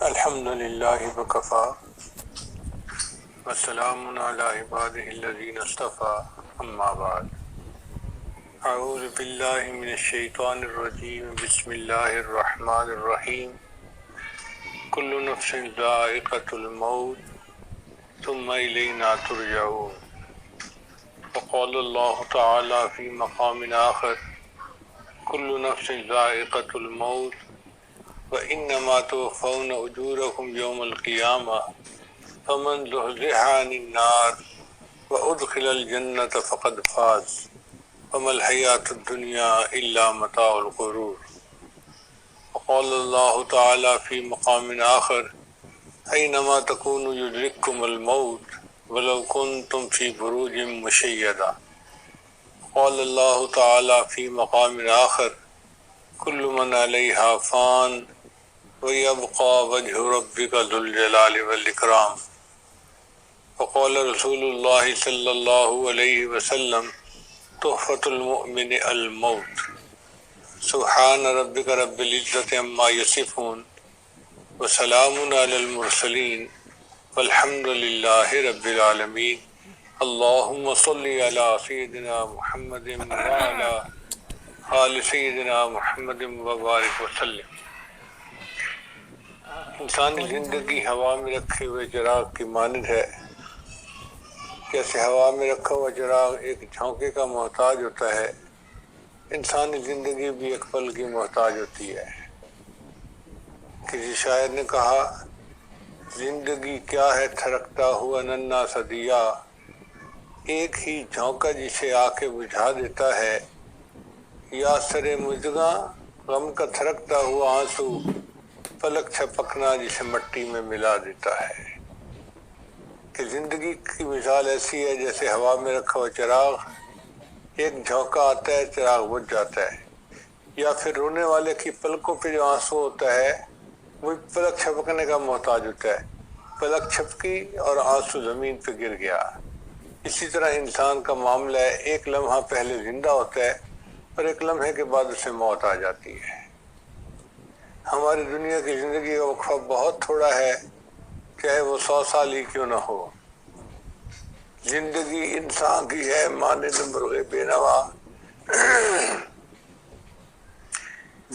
الحمد للہ وکفا وسلام علی عبادہ الذین اصطفى اما بعد اعوذ باللہ من الشیطان الرجیم بسم اللہ الرحمن الرحیم کل نفس ذائقۃ الموت ثم الینا ترجعون وقال اللہ تعالی فی مقام آخر کل نفس ذائقۃ الموت وَإِنَّمَا تُوَفَّوْنَ أُجُورَكُمْ يَوْمَ الْقِيَامَةِ فَمَنْ زُحْزِحَ عَنِ النَّارِ وَأُدْخِلَ الْجَنَّةَ فَقَدْ فَازَ وَمَا الْحَيَاةُ الدُّنْيَا إِلَّا مَتَاعُ الْغُرُورِ وقال اللہ تعالی فی مقام آخر أَيْنَمَا تَكُونُوا يُدْرِككُمُ الْمَوْتُ وَلَوْ كُنْتُمْ فِي بُرُوجٍ مُشَيَّدَةٍ قال اللہ تعالی فی مقام آخر كل من علیہا فان وَيَبْقَى وَجْهُ رَبِّكَ ذُو الْجَلَالِ وَالْإِكْرَامِ وقال رسول اللہ صلی اللہ علیہ وسلم تحفۃ المؤمن الموت سبحان ربک رب العزۃ عما یصفون وسلام علی المرسلین والحمد للہ رب العالمین اللہم صلی علی سیدنا محمد وعلی آل سیدنا محمد وبارک وسلم۔ انسانی زندگی ہوا میں رکھے ہوئے چراغ کی مانند ہے۔ جیسے ہوا میں رکھا ہوا چراغ ایک جھونکے کا محتاج ہوتا ہے، انسانی زندگی بھی ایک پل کی محتاج ہوتی ہے۔ کسی شاعر نے کہا، زندگی کیا ہے تھرکتا ہوا ننھا سا دیا، ایک ہی جھونکا جسے آ کے بجھا دیتا ہے، یا سرے مژگاں غم کا تھرکتا ہوا آنسو، پلک چھپکنا جسے مٹی میں ملا دیتا ہے۔ کہ زندگی کی مثال ایسی ہے جیسے ہوا میں رکھا ہوا چراغ، ایک جھونکا آتا ہے چراغ بجھ جاتا ہے، یا پھر رونے والے کی پلکوں پہ جو آنسو ہوتا ہے وہ پلک چھپکنے کا محتاج ہوتا ہے، پلک چھپکی اور آنسو زمین پہ گر گیا۔ اسی طرح انسان کا معاملہ ہے، ایک لمحہ پہلے زندہ ہوتا ہے اور ایک لمحے کے بعد اسے موت آ جاتی ہے۔ ہماری دنیا کی زندگی کا وقفہ بہت تھوڑا ہے، چاہے وہ 100 سال ہی کیوں نہ ہو۔ زندگی انسان کی ہے مانند مرغ بے نوا،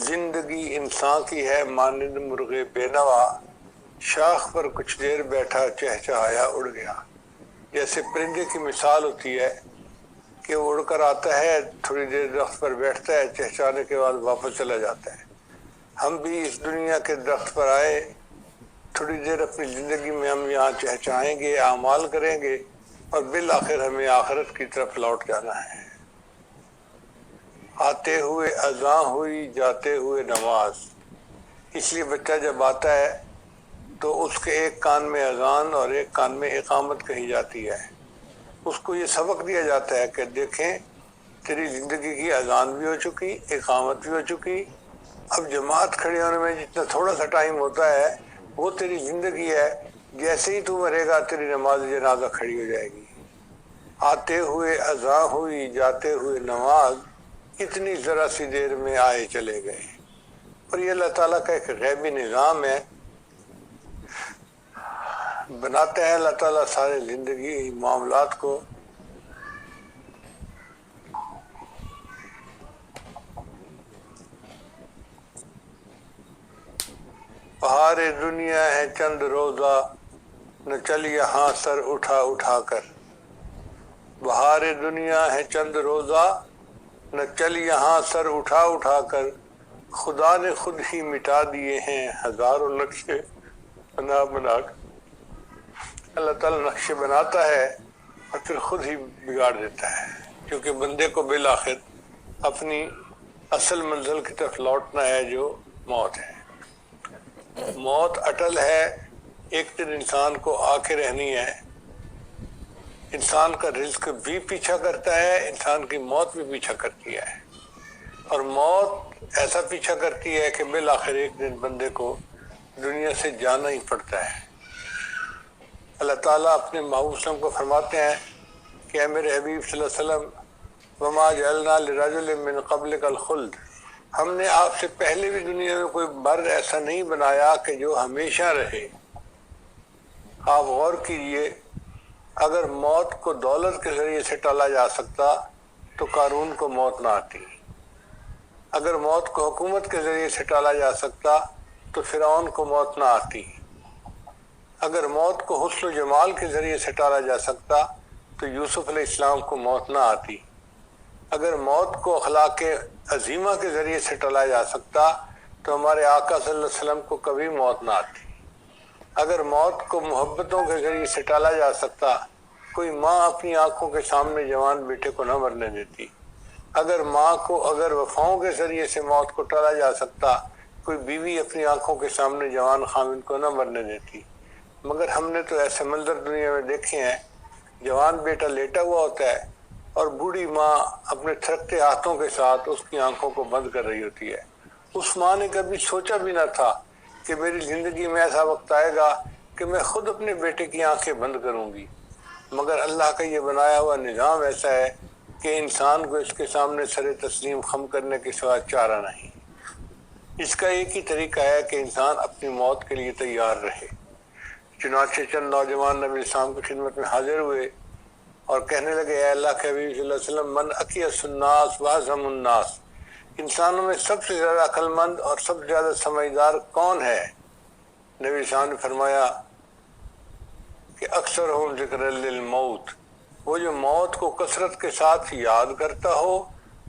زندگی انسان کی ہے مانند مرغ بے نوا، شاخ پر کچھ دیر بیٹھا چہچہایا اڑ گیا۔ جیسے پرندے کی مثال ہوتی ہے کہ وہ اڑ کر آتا ہے، تھوڑی دیر درخت پر بیٹھتا ہے، چہچہانے کے بعد واپس چلا جاتا ہے۔ ہم بھی اس دنیا کے درخت پر آئے، تھوڑی دیر اپنی زندگی میں ہم یہاں چہچہائیں گے، اعمال کریں گے، اور بالآخر ہمیں آخرت کی طرف لوٹ جانا ہے۔ آتے ہوئے اذاں ہوئی، جاتے ہوئے نماز۔ اس لیے بچہ جب آتا ہے تو اس کے ایک کان میں اذان اور ایک کان میں اقامت کہی جاتی ہے۔ اس کو یہ سبق دیا جاتا ہے کہ دیکھیں تیری زندگی کی اذان بھی ہو چکی، اقامت بھی ہو چکی، اب جماعت کھڑی ہونے میں جتنا تھوڑا سا ٹائم ہوتا ہے وہ تیری زندگی ہے، جیسے ہی تو مرے گا تیری نماز جنازہ کھڑی ہو جائے گی۔ آتے ہوئے اذاں ہوئی، جاتے ہوئے نماز، اتنی ذرا سی دیر میں آئے چلے گئے۔ اور یہ اللہ تعالیٰ کا ایک غیبی نظام ہے، بناتے ہیں اللہ تعالیٰ سارے زندگی معاملات کو۔ بہار دنیا ہے چند روزہ، نہ چل یہاں سر اٹھا اٹھا کر۔ بہار دنیا ہے چند روزہ، نہ چل یہاں سر اٹھا اٹھا کر، خدا نے خود ہی مٹا دیے ہیں ہزاروں نقشے بنا بنا کر۔ اللہ تعالیٰ نقشے بناتا ہے اور پھر خود ہی بگاڑ دیتا ہے، کیونکہ بندے کو بالآخر اپنی اصل منزل کی طرف لوٹنا ہے جو موت ہے۔ موت اٹل ہے، ایک دن انسان کو آ کے رہنی ہے۔ انسان کا رزق بھی پیچھا کرتا ہے، انسان کی موت بھی پیچھا کرتی ہے، اور موت ایسا پیچھا کرتی ہے کہ بالآخر ایک دن بندے کو دنیا سے جانا ہی پڑتا ہے۔ اللہ تعالیٰ اپنے محبوب صلی اللہ علیہ وسلم کو فرماتے ہیں کہ اے میرے حبیب صلی اللہ علیہ وسلم، وما جعلنا لرجل من قبلک الخلد، ہم نے آپ سے پہلے بھی دنیا میں کوئی مرد ایسا نہیں بنایا کہ جو ہمیشہ رہے۔ آپ غور کیجئے، اگر موت کو دولت کے ذریعے سے ٹالا جا سکتا تو قارون کو موت نہ آتی، اگر موت کو حکومت کے ذریعے سے ٹالا جا سکتا تو فرعون کو موت نہ آتی، اگر موت کو حسن و جمال کے ذریعے سے ٹالا جا سکتا تو یوسف علیہ السلام کو موت نہ آتی، اگر موت کو اخلاق عظیمہ کے ذریعے سے ٹالا جا سکتا تو ہمارے آقا صلی اللہ علیہ وسلم کو کبھی موت نہ آتی، اگر موت کو محبتوں کے ذریعے سے ٹالا جا سکتا کوئی ماں اپنی آنکھوں کے سامنے جوان بیٹے کو نہ مرنے دیتی، اگر ماں کو اگر وفاؤں کے ذریعے سے موت کو ٹالا جا سکتا کوئی بیوی اپنی آنکھوں کے سامنے جوان خاوند کو نہ مرنے دیتی، مگر ہم نے تو ایسے منظر دنیا میں دیکھے ہیں، جوان بیٹا لیٹا ہوا ہوتا ہے اور بوڑھی ماں اپنے تھرکتے ہاتھوں کے ساتھ اس کی آنکھوں کو بند کر رہی ہوتی ہے۔ اس ماں نے کبھی سوچا بھی نہ تھا کہ میری زندگی میں ایسا وقت آئے گا کہ میں خود اپنے بیٹے کی آنکھیں بند کروں گی، مگر اللہ کا یہ بنایا ہوا نظام ایسا ہے کہ انسان کو اس کے سامنے سر تسلیم خم کرنے کے سوا چارہ نہیں۔ اس کا ایک ہی طریقہ ہے کہ انسان اپنی موت کے لیے تیار رہے۔ چنانچہ چند نوجوان نبی السلام کی خدمت میں حاضر ہوئے اور کہنے لگے، اے اللہ کے حبیب صلی اللہ علیہ وسلم، من اکیس الناس واعظم الناس، انسانوں میں سب سے زیادہ عقل مند اور سب سے زیادہ سمجھدار کون ہے؟ نبی صاحب نے فرمایا کہ اکثرہم ذکر للموت، وہ جو موت کو کثرت کے ساتھ یاد کرتا ہو،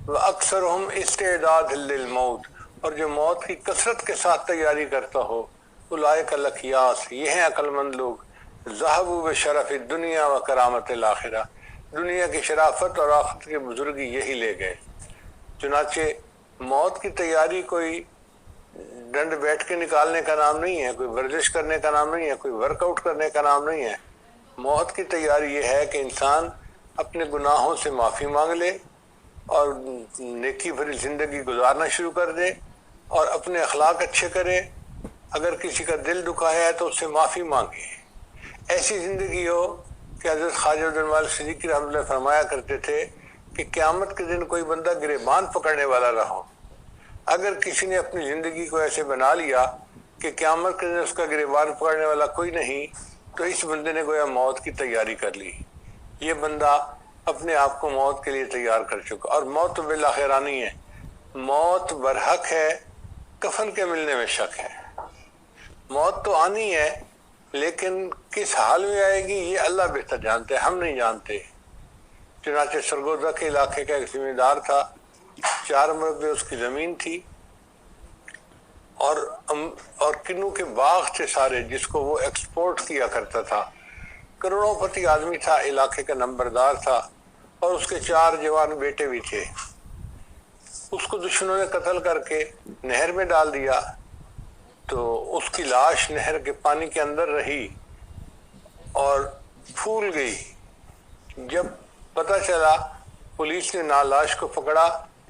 وہ اکثرہم استعداد للموت، اور جو موت کی کثرت کے ساتھ تیاری کرتا ہو، اولئک الاخیاس، یہ ہیں عقل مند لوگ، ذہبوا بشرف الدنیا و کرامت الآخرہ، دنیا کی شرافت اور آخرت کی بزرگی یہی لے گئے۔ چنانچہ موت کی تیاری کوئی ڈنڈ بیٹھ کے نکالنے کا نام نہیں ہے، کوئی ورزش کرنے کا نام نہیں ہے، کوئی ورک آؤٹ کرنے کا نام نہیں ہے۔ موت کی تیاری یہ ہے کہ انسان اپنے گناہوں سے معافی مانگ لے اور نیکی بھری زندگی گزارنا شروع کر دے اور اپنے اخلاق اچھے کرے، اگر کسی کا دل دکھا ہے تو اس سے معافی مانگے۔ ایسی زندگی ہو کہ حضرت خواجہ عبد المالک صدیقی رحمۃ اللہ فرمایا کرتے تھے کہ قیامت کے دن کوئی بندہ گریبان پکڑنے والا نہ ہو۔ اگر کسی نے اپنی زندگی کو ایسے بنا لیا کہ قیامت کے دن اس کا گریبان پکڑنے والا کوئی نہیں تو اس بندے نے گویا موت کی تیاری کر لی، یہ بندہ اپنے آپ کو موت کے لیے تیار کر چکا۔ اور موت تو بالآخرہ نہیں ہے، موت برحق ہے، کفن کے ملنے میں شک ہے۔ موت تو آنی ہے لیکن کس حال میں آئے گی یہ اللہ بہتر جانتے ہیں، ہم نہیں جانتے۔ چنانچہ سرگودا کے علاقے کا ایک ذمہ دار تھا، 4 مربع اس کی زمین تھی اور کنو کے باغ تھے سارے، جس کو وہ ایکسپورٹ کیا کرتا تھا، کروڑوں پتی آدمی تھا، علاقے کا نمبردار تھا، اور اس کے 4 جوان بیٹے بھی تھے۔ اس کو دشمنوں نے قتل کر کے نہر میں ڈال دیا تو اس کی لاش نہر کے پانی کے اندر رہی اور پھول گئی۔ جب پتہ چلا پولیس نے لاش کو پکڑا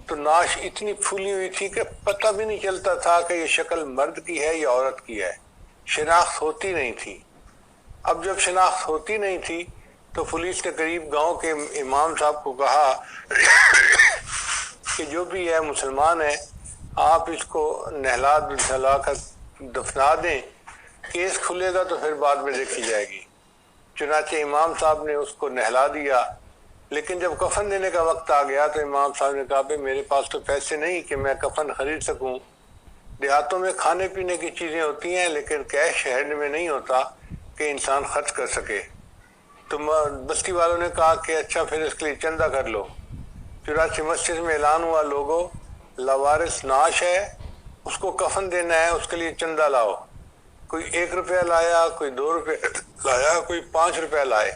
تو لاش اتنی پھولی ہوئی تھی کہ پتہ بھی نہیں چلتا تھا کہ یہ شکل مرد کی ہے یا عورت کی ہے، شناخت ہوتی نہیں تھی۔ اب جب شناخت ہوتی نہیں تھی تو پولیس نے قریب گاؤں کے امام صاحب کو کہا کہ جو بھی ہے مسلمان ہے، آپ اس کو نہلا کر دفنا دیں، کیس کھلے گا تو پھر بعد میں دیکھی جائے گی۔ چنانچہ امام صاحب نے اس کو نہلا دیا، لیکن جب کفن دینے کا وقت آ گیا تو امام صاحب نے کہا کہ میرے پاس تو پیسے نہیں کہ میں کفن خرید سکوں، دیہاتوں میں کھانے پینے کی چیزیں ہوتی ہیں لیکن کیش شہر میں نہیں ہوتا کہ انسان خرچ کر سکے۔ تو بستی والوں نے کہا کہ اچھا پھر اس کے لیے چندہ کر لو۔ چنانچہ مسجد میں اعلان ہوا، لوگوں لاوارث نعش ہے، اس کو کفن دینا ہے، اس کے لیے چندہ لاؤ۔ کوئی 1 روپیہ لایا، کوئی 2 روپے لایا، کوئی 5 روپے لائے۔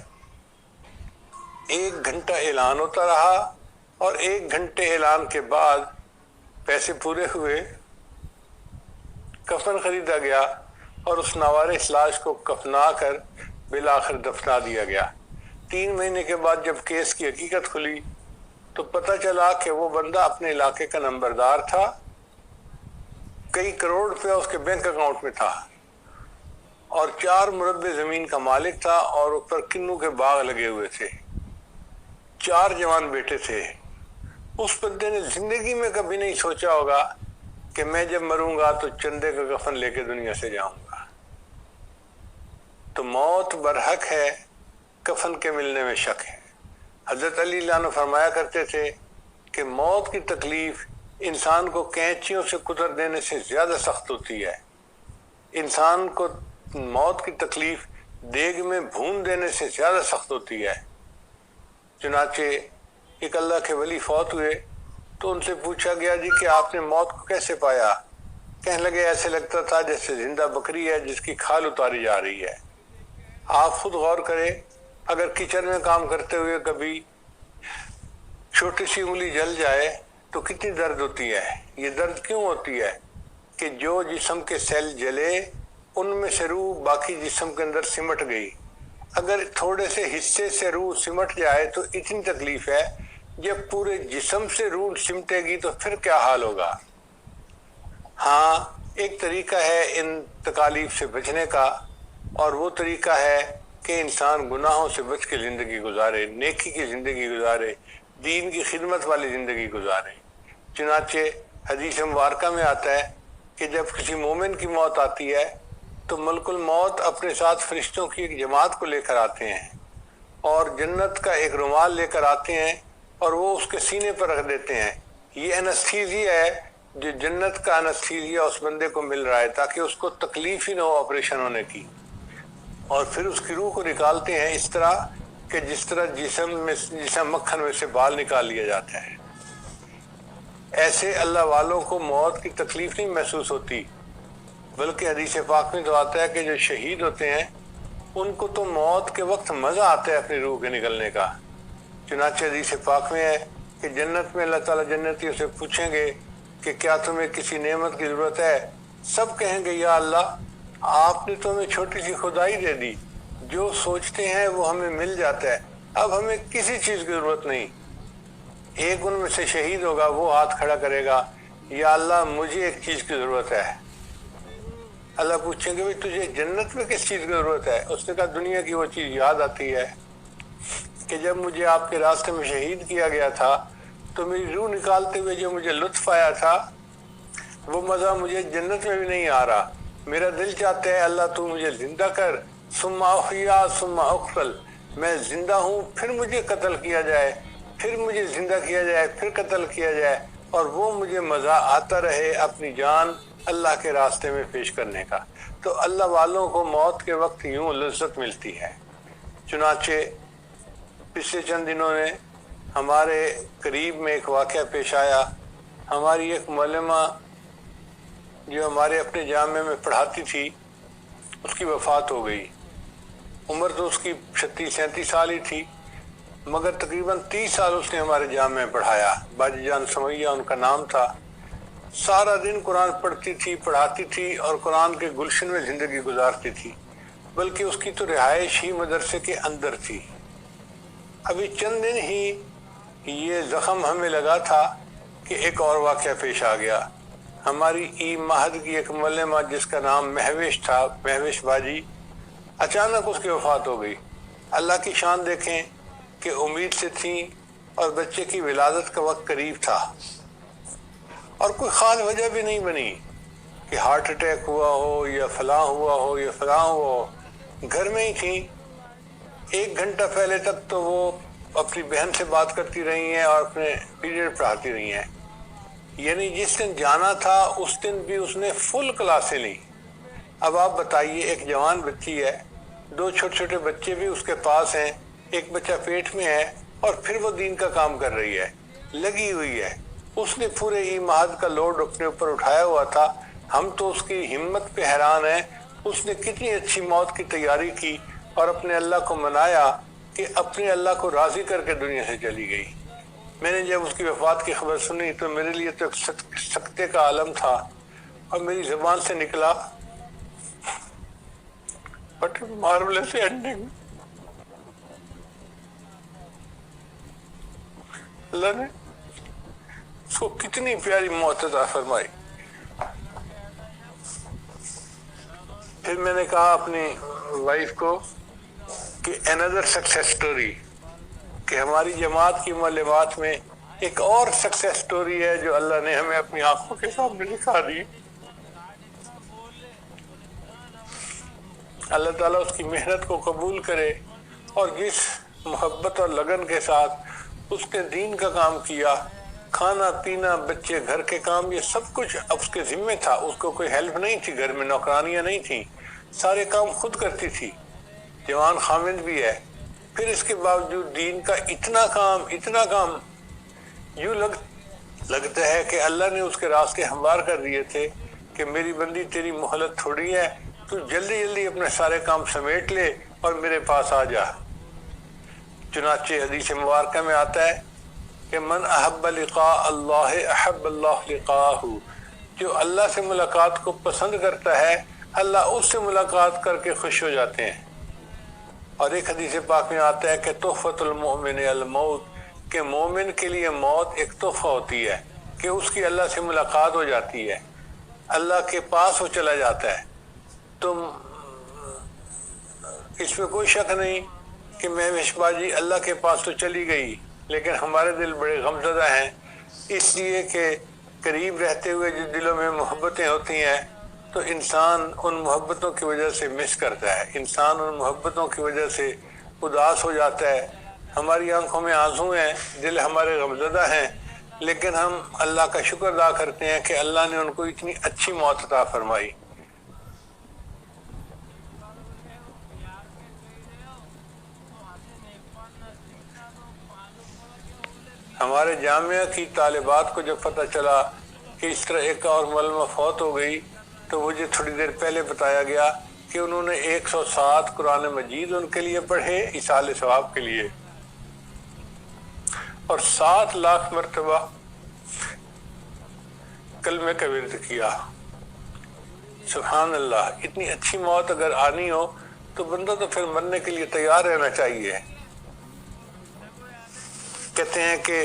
1 گھنٹہ اعلان ہوتا رہا اور 1 گھنٹے اعلان کے بعد پیسے پورے ہوئے، کفن خریدا گیا اور اس ناوارث لاش کو کفنا کر بالآخر دفنا دیا گیا۔ 3 مہینے کے بعد جب کیس کی حقیقت کھلی تو پتہ چلا کہ وہ بندہ اپنے علاقے کا نمبردار تھا، کئی کروڑ روپیہ اس کے بینک اکاؤنٹ میں تھا اور 4 مربع زمین کا مالک تھا اور اوپر کنو کے باغ لگے ہوئے تھے، 4 جوان بیٹے تھے۔ اس بندے نے زندگی میں کبھی نہیں سوچا ہوگا کہ میں جب مروں گا تو چندے کا کفن لے کے دنیا سے جاؤں گا۔ تو موت برحق ہے، کفن کے ملنے میں شک ہے۔ حضرت علی اللہ عنہ فرمایا کرتے تھے کہ موت کی تکلیف انسان کو کینچیوں سے کتر دینے سے زیادہ سخت ہوتی ہے، انسان کو موت کی تکلیف دیگ میں بھون دینے سے زیادہ سخت ہوتی ہے۔ چنانچہ ایک اللہ کے ولی فوت ہوئے تو ان سے پوچھا گیا جی کہ آپ نے موت کو کیسے پایا؟ کہنے لگے ایسے لگتا تھا جیسے زندہ بکری ہے جس کی کھال اتاری جا رہی ہے۔ آپ خود غور کریں، اگر کچن میں کام کرتے ہوئے کبھی چھوٹی سی انگلی جل جائے تو کتنی درد ہوتی ہے۔ یہ درد کیوں ہوتی ہے؟ کہ جو جسم کے سیل جلے ان میں سے روح باقی جسم کے اندر سمٹ گئی۔ اگر تھوڑے سے حصے سے روح سمٹ جائے تو اتنی تکلیف ہے، جب پورے جسم سے روح سمٹے گی تو پھر کیا حال ہوگا۔ ہاں، ایک طریقہ ہے ان تکالیف سے بچنے کا، اور وہ طریقہ ہے کہ انسان گناہوں سے بچ کے زندگی گزارے، نیکی کی زندگی گزارے، دین کی خدمت والی زندگی گزارے۔ چنانچہ حدیث مبارکہ میں آتا ہے کہ جب کسی مومن کی موت آتی ہے تو ملک الموت اپنے ساتھ فرشتوں کی ایک جماعت کو لے کر آتے ہیں اور جنت کا ایک رومال لے کر آتے ہیں اور وہ اس کے سینے پر رکھ دیتے ہیں۔ یہ انستھیزیا ہے جو جنت کا انستھیزیا اس بندے کو مل رہا ہے تاکہ اس کو تکلیف ہی نہ ہو آپریشن ہونے کی، اور پھر اس کی روح کو نکالتے ہیں اس طرح کہ جس طرح جسم مکھن میں سے بال نکال لیا جاتا ہے۔ ایسے اللہ والوں کو موت کی تکلیف نہیں محسوس ہوتی، بلکہ حدیث پاک میں تو آتا ہے کہ جو شہید ہوتے ہیں ان کو تو موت کے وقت مزہ آتا ہے اپنی روح کے نکلنے کا۔ چنانچہ حدیث پاک میں ہے کہ جنت میں اللہ تعالیٰ جنتیوں سے پوچھیں گے کہ کیا تمہیں کسی نعمت کی ضرورت ہے؟ سب کہیں گے یا اللہ، آپ نے تو ہمیں چھوٹی سی خدائی دے دی، جو سوچتے ہیں وہ ہمیں مل جاتا ہے، اب ہمیں کسی چیز کی ضرورت نہیں۔ ایک ان میں سے شہید ہوگا، وہ ہاتھ کھڑا کرے گا، یا اللہ مجھے ایک چیز کی ضرورت ہے۔ اللہ پوچھیں گے تجھے جنت میں کس چیز کی ضرورت ہے؟ اس نے کہا دنیا کی وہ چیز یاد آتی ہے کہ جب مجھے آپ کے راستے میں شہید کیا گیا تھا تو میری روح نکالتے ہوئے جو مجھے لطف آیا تھا وہ مزہ مجھے جنت میں بھی نہیں آ رہا۔ میرا دل چاہتا ہے اللہ تو مجھے زندہ کر، ثم احیا ثم اقتل، میں زندہ ہوں پھر مجھے قتل کیا جائے، پھر مجھے زندہ کیا جائے، پھر قتل کیا جائے، اور وہ مجھے مزہ آتا رہے اپنی جان اللہ کے راستے میں پیش کرنے کا۔ تو اللہ والوں کو موت کے وقت یوں لذت ملتی ہے۔ چنانچہ پچھلے چند دنوں میں ہمارے قریب میں ایک واقعہ پیش آیا۔ ہماری ایک معلمہ جو ہمارے اپنے جامعہ میں پڑھاتی تھی، اس کی وفات ہو گئی۔ عمر تو اس کی 36-37 سال ہی تھی، مگر تقریباً 30 سال اس نے ہمارے جامعہ میں پڑھایا۔ باجی جان سمیہ ان کا نام تھا۔ سارا دن قرآن پڑھتی تھی، پڑھاتی تھی اور قرآن کے گلشن میں زندگی گزارتی تھی، بلکہ اس کی تو رہائش ہی مدرسے کے اندر تھی۔ ابھی چند دن ہی یہ زخم ہمیں لگا تھا کہ ایک اور واقعہ پیش آ گیا۔ ہماری ای مہد کی ایک معلمہ جس کا نام مہوش تھا، مہوش باجی، اچانک اس کی وفات ہو گئی۔ اللہ کی شان دیکھیں کہ امید سے تھیں اور بچے کی ولادت کا وقت قریب تھا، اور کوئی خاص وجہ بھی نہیں بنی کہ ہارٹ اٹیک ہوا ہو یا فلاں ہوا ہو یا فلاں ہوا ہو، گھر میں ہی تھیں۔ 1 گھنٹہ پہلے تک تو وہ اپنی بہن سے بات کرتی رہی ہیں اور اپنے پیریڈ پڑھاتی رہی ہیں، یعنی جس دن جانا تھا اس دن بھی اس نے فل کلاسیں لی۔ اب آپ بتائیے، ایک جوان بچی ہے، 2 چھوٹے چھوٹے بچے بھی اس کے پاس ہیں، ایک بچہ پیٹ میں ہے، اور پھر وہ دین کا کام کر رہی ہے، لگی ہوئی ہے۔ اس نے پورے ای مہد کا لوڈ اپنے اوپر اٹھایا ہوا تھا۔ ہم تو اس کی ہمت پہ حیران ہیں، اس نے کتنی اچھی موت کی تیاری کی اور اپنے اللہ کو منایا کہ اپنے اللہ کو راضی کر کے دنیا سے چلی گئی۔ میں نے جب اس کی وفات کی خبر سنی تو میرے لیے تو ایک سکتے کا عالم تھا، اور میری زبان سے نکلا بٹ مارولس اینڈنگ۔ اللہ نے اس کو کتنی پیاری موت عطا فرمائی۔ پھر میں نے کہا اپنی وائف کو کہ another success story، کہ ہماری جماعت کی معلمات میں ایک اور سکسیس سٹوری ہے جو اللہ نے ہمیں اپنی آنکھوں کے سامنے دکھا دی. اللہ تعالیٰ اس کی محنت کو قبول کرے اور جس محبت اور لگن کے ساتھ اس نے دین کا کام کیا، کھانا پینا بچے گھر کے کام یہ سب کچھ اس کے ذمہ تھا. اس کو کوئی ہیلپ نہیں تھی، گھر میں نوکرانیاں نہیں تھیں، سارے کام خود کرتی تھی، جوان خامند بھی ہے. پھر اس کے باوجود دین کا اتنا کام یوں لگتا ہے کہ اللہ نے اس کے راستے ہموار کر دیے تھے کہ میری بندی تیری مہلت تھوڑی ہے، تو جلدی اپنے سارے کام سمیٹ لے اور میرے پاس آ جا. چنانچہ حدیث مبارکہ میں آتا ہے کہ من احب لقاء اللہ احب اللہ لقاءہ، جو اللہ سے ملاقات کو پسند کرتا ہے اللہ اس سے ملاقات کر کے خوش ہو جاتے ہیں. اور ایک حدیث پاک میں آتا ہے کہ تحفۃ المؤمن الموت، کہ مومن کے لیے موت ایک تحفہ ہوتی ہے کہ اس کی اللہ سے ملاقات ہو جاتی ہے، اللہ کے پاس وہ چلا جاتا ہے. تم اس میں کوئی شک نہیں کہ مہوش باجی اللہ کے پاس تو چلی گئی، لیکن ہمارے دل بڑے غمزدہ ہیں، اس لیے کہ قریب رہتے ہوئے جو دلوں میں محبتیں ہوتی ہیں تو انسان ان محبتوں کی وجہ سے مس کرتا ہے، انسان ان محبتوں کی وجہ سے اداس ہو جاتا ہے. ہماری آنکھوں میں آنسو ہیں، دل ہمارے غمزدہ ہیں، لیکن ہم اللہ کا شکر ادا کرتے ہیں کہ اللہ نے ان کو اتنی اچھی موت عطا فرمائی. ہمارے جامعہ کی طالبات کو جب پتہ چلا کہ اس طرح ایک اور معلمہ فوت ہو گئی تو مجھے تھوڑی دیر پہلے بتایا گیا کہ انہوں نے 107 قرآن مجید ان کے لیے پڑھے ایصال ثواب کے لیے، اور 7 لاکھ مرتبہ کلمے کا ورد کیا. سبحان اللہ، اتنی اچھی موت اگر آنی ہو تو بندہ تو پھر مرنے کے لیے تیار رہنا چاہیے. کہتے ہیں کہ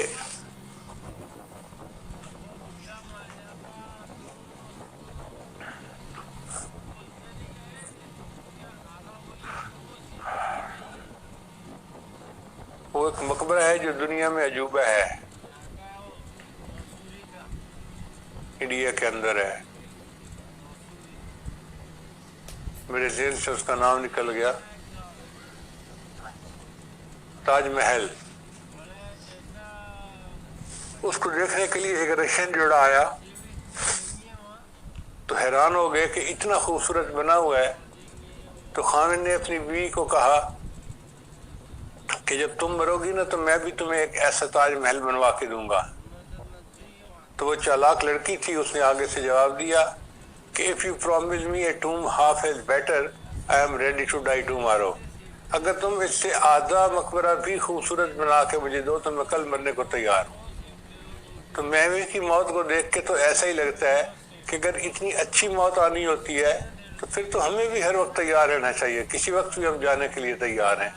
وہ ایک مقبرہ ہے جو دنیا میں عجوبہ ہے، انڈیا کے اندر ہے، میرے ذہن سے اس کا نام نکل گیا، تاج محل. اس کو دیکھنے کے لیے ایک رشین جوڑا آیا تو حیران ہو گئے کہ اتنا خوبصورت بنا ہوا ہے. تو خامن نے اپنی بیوی کو کہا کہ جب تم مرو گی نا تو میں بھی تمہیں ایک ایسا تاج محل بنوا کے دوں گا. تو وہ چالاک لڑکی تھی، اس نے آگے سے جواب دیا کہ if you promise me a tomb half as better, I am ready to die tomorrow. اگر تم اس سے آدھا مقبرہ بھی خوبصورت بنا کے مجھے دو تو میں کل مرنے کو تیار ہوں. تو مہوش کی موت کو دیکھ کے تو ایسا ہی لگتا ہے کہ اگر اتنی اچھی موت آنی ہوتی ہے تو پھر تو ہمیں بھی ہر وقت تیار رہنا چاہیے، کسی وقت بھی ہم جانے کے لیے تیار ہیں.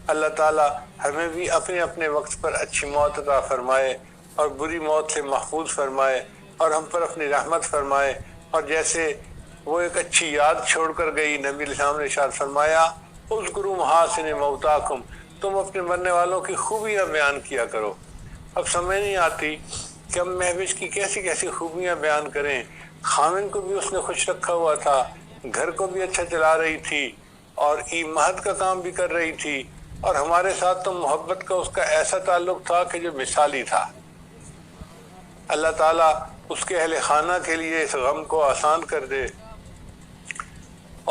اللہ تعالیٰ ہمیں بھی اپنے وقت پر اچھی موت عطا فرمائے اور بری موت سے محفوظ فرمائے اور ہم پر اپنی رحمت فرمائے. اور جیسے وہ ایک اچھی یاد چھوڑ کر گئی، نبی علیہ السلام نے ارشاد فرمایا اذکروا محاسن موتاکم، تم اپنے مرنے والوں کی خوبیاں بیان کیا کرو. اب سمجھ نہیں آتی کہ ہم مہوش کی کیسی خوبیاں بیان کریں. خامن کو بھی اس نے خوش رکھا ہوا تھا، گھر کو بھی اچھا چلا رہی تھی اور مہد کا کام بھی کر رہی تھی، اور ہمارے ساتھ تو محبت کا اس کا ایسا تعلق تھا کہ جو مثالی تھا. اللہ تعالیٰ اس کے اہل خانہ کے لیے اس غم کو آسان کر دے،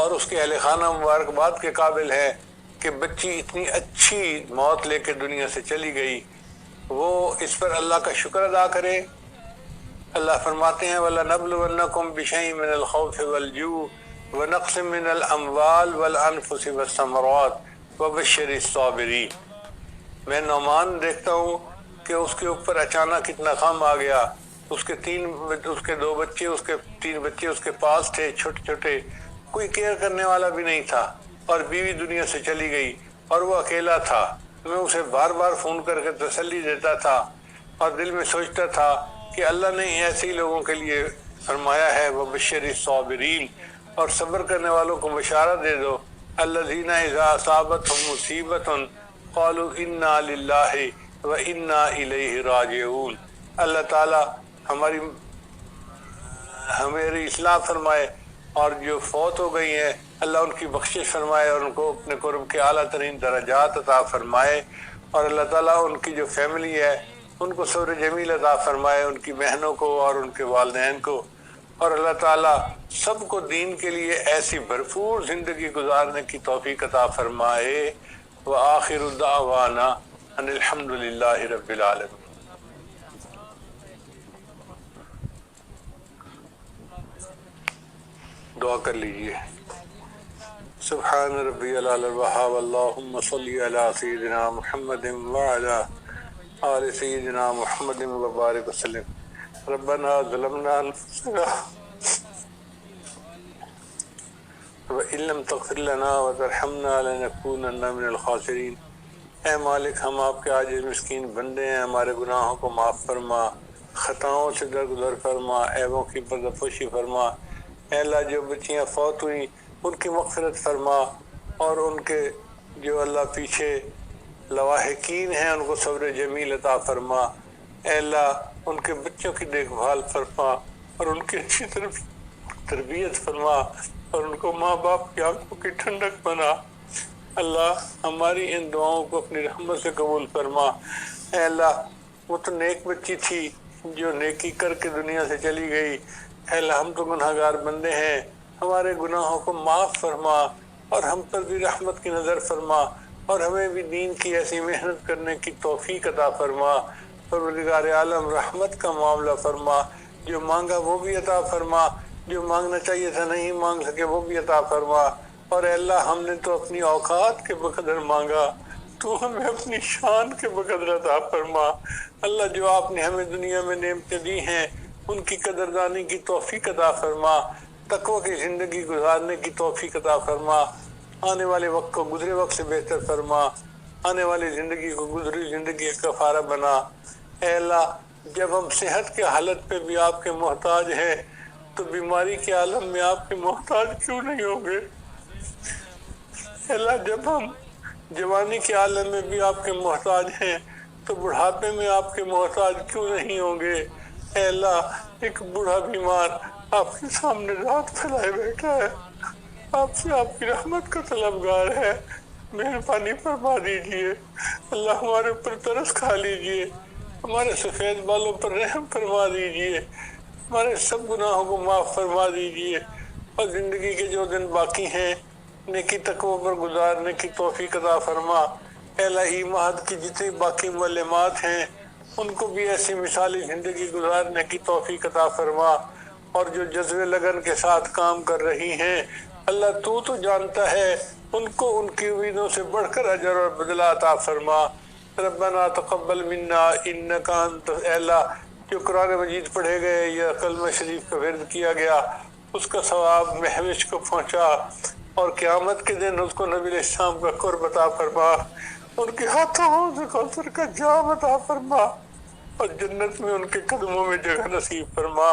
اور اس کے اہل خانہ مبارکباد کے قابل ہے کہ بچی اتنی اچھی موت لے کے دنیا سے چلی گئی. وہ اس پر اللہ کا شکر ادا کرے. اللہ فرماتے ہیں وَلَنَبْلُوَنَّكُمْ بِشَيْءٍ مِّنَ الْخَوْفِ وَالْجُوعِ وَنَقْصٍ مِّنَ الْأَمْوَالِ وَالْأَنفُسِ وَالثَّمَرَاتِ وَبَشِّرِ الصَّابِرِينَ. میں نعمان دیکھتا ہوں کہ اس کے اوپر اچانک اتنا غم آ گیا. اس کے 2 بچے، اس کے 3 بچے اس کے پاس تھے چھوٹے چھوٹے، کوئی کیئر کرنے والا بھی نہیں تھا، اور بیوی دنیا سے چلی گئی اور وہ اکیلا تھا. میں اسے بار بار فون کر کے تسلی دیتا تھا اور دل میں سوچتا تھا کہ اللہ نے ایسے ہی لوگوں کے لیے فرمایا ہے وَبَشِّرِ الصَّابِرِينَ، اور صبر کرنے والوں کو بشارت دے دو. الَّذِينَ إِذَا أَصَابَتْهُم مُّصِيبَةٌ قَالُوا إِنَّا لِلَّهِ وَإِنَّا إِلَيْهِ رَاجِعُونَ۔ اللہ تعالیٰ ہماری اصلاح فرمائے، اور جو فوت ہو گئی ہیں اللہ ان کی بخشش فرمائے اور ان کو اپنے قرب کے اعلیٰ ترین درجات عطا فرمائے، اور اللہ تعالیٰ ان کی جو فیملی ہے ان کو صبر جمیل عطا فرمائے، ان کی بہنوں کو اور ان کے والدین کو، اور اللہ تعالیٰ سب کو دین کے لیے ایسی بھرپور زندگی گزارنے کی توفیق عطا فرمائے۔ وآخر دعوانا ان الحمد للہ رب العالمین۔ دعا کر لیجئے۔ سبحان ربی العلی الوہاب، اللہم صلی علی سیدنا محمد وعلی آل سیدنا محمد وبارک وسلم۔ ربنا ظلمنا انفسنا وَإِن لَّمْ تَغْفِرْ لَنَا وَتَرْحَمْنَا لَنَكُونَنَّ مِنَ الْخَاسِرِينَ۔ اے مالک، ہم آپ کے عاجز مسکین بندے ہیں، ہمارے گناہوں کو معاف فرما، خطاؤں سے درگزر فرما، عیبوں کی پردہ پوشی فرما۔ اے اللہ، جو بچیاں فوت ہوئیں ان کی مغفرت فرما، اور ان کے جو اللہ پیچھے لواحقین ہیں ان کو صبر جمیل عطا فرما۔ اے اللہ، ان کے بچوں کی دیکھ بھال فرما اور ان کی اچھی تربیت فرما، اور ان کو ماں باپ کی آنکھوں کی ٹھنڈک بنا۔ اللہ، ہماری ان دعاؤں کو اپنی رحمت سے قبول فرما۔ اے اللہ، وہ تو نیک بچی تھی جو نیکی کر کے دنیا سے چلی گئی۔ اے اللہ، ہم تو گناہگار بندے ہیں، ہمارے گناہوں کو معاف فرما اور ہم پر بھی رحمت کی نظر فرما، اور ہمیں بھی دین کی ایسی محنت کرنے کی توفیق عطا فرما۔ پروردگار عالم، رحمت کا معاملہ فرما، جو مانگا وہ بھی عطا فرما، جو مانگنا چاہیے تھا نہیں مانگ سکے وہ بھی عطا فرما۔ اور اے اللہ، ہم نے تو اپنی اوقات کے بقدر مانگا، تو ہمیں اپنی شان کے بقدر عطا فرما۔ اللہ، جو آپ نے ہمیں دنیا میں نعمتیں دی ہیں ان کی قدردانی کی توفیق عطا فرما، تقوی کی زندگی گزارنے کی توفیق عطا فرما، آنے والے وقت کو گزرے وقت سے بہتر فرما، آنے والی زندگی کو گزری زندگی کا کفارہ بنا۔ اے اللہ، جب ہم صحت کے حالت پہ بھی آپ کے محتاج ہیں تو بیماری کے عالم میں آپ کے محتاج کیوں نہیں ہوں گے؟ اے اللہ، جب ہم جوانی کے عالم میں بھی آپ کے محتاج ہیں تو بڑھاپے میں آپ کے محتاج کیوں نہیں ہوں گے؟ اے اللہ، ایک بوڑھا بیمار آپ کے سامنے ذات پھیلائے بیٹھا ہے، آپ سے آپ کی رحمت کا طلبگار ہے، مہربانی فرما دیجئے۔ اللہ، ہمارے اوپر ترس کھا لیجئے، ہمارے سفید بالوں پر رحم فرما دیجئے، ہمارے سب گناہوں کو معاف فرما دیجئے، اور زندگی کے جو دن باقی ہیں نیکی تقوی پر گزارنے کی توفیق عطا فرما۔ اے اللہ، ایمان کی جتنی باقی معلومات ہیں ان کو بھی ایسی مثالی زندگی گزارنے کی توفیق عطا فرما، اور جو جذبے لگن کے ساتھ کام کر رہی ہیں اللہ تو جانتا ہے، ان کو ان کی امیدوں سے بڑھ کر اجر اور بدلہ عطا فرما۔ ربنا تقبل منا انک انت، اے اللہ، جو قرآن مجید پڑھے گئے یا کلمہ شریف کا ورد کیا گیا اس کا ثواب محوش کو پہنچا، اور قیامت کے دن اس کو نبی علیہ السلام کا قرب عطا فرما، ان کے ہاتھوں سے کوثر کا جام عطا فرما، اور جنت میں ان کے قدموں میں جگہ نصیب فرما۔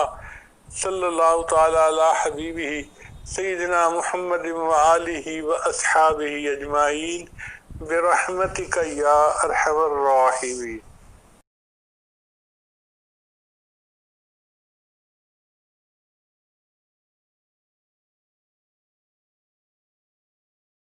صلی اللہ تعالی علی حبیبہ سیدنا محمد وآلہ واصحابہ اجمعین برحمتک یا ارحم الراحمین۔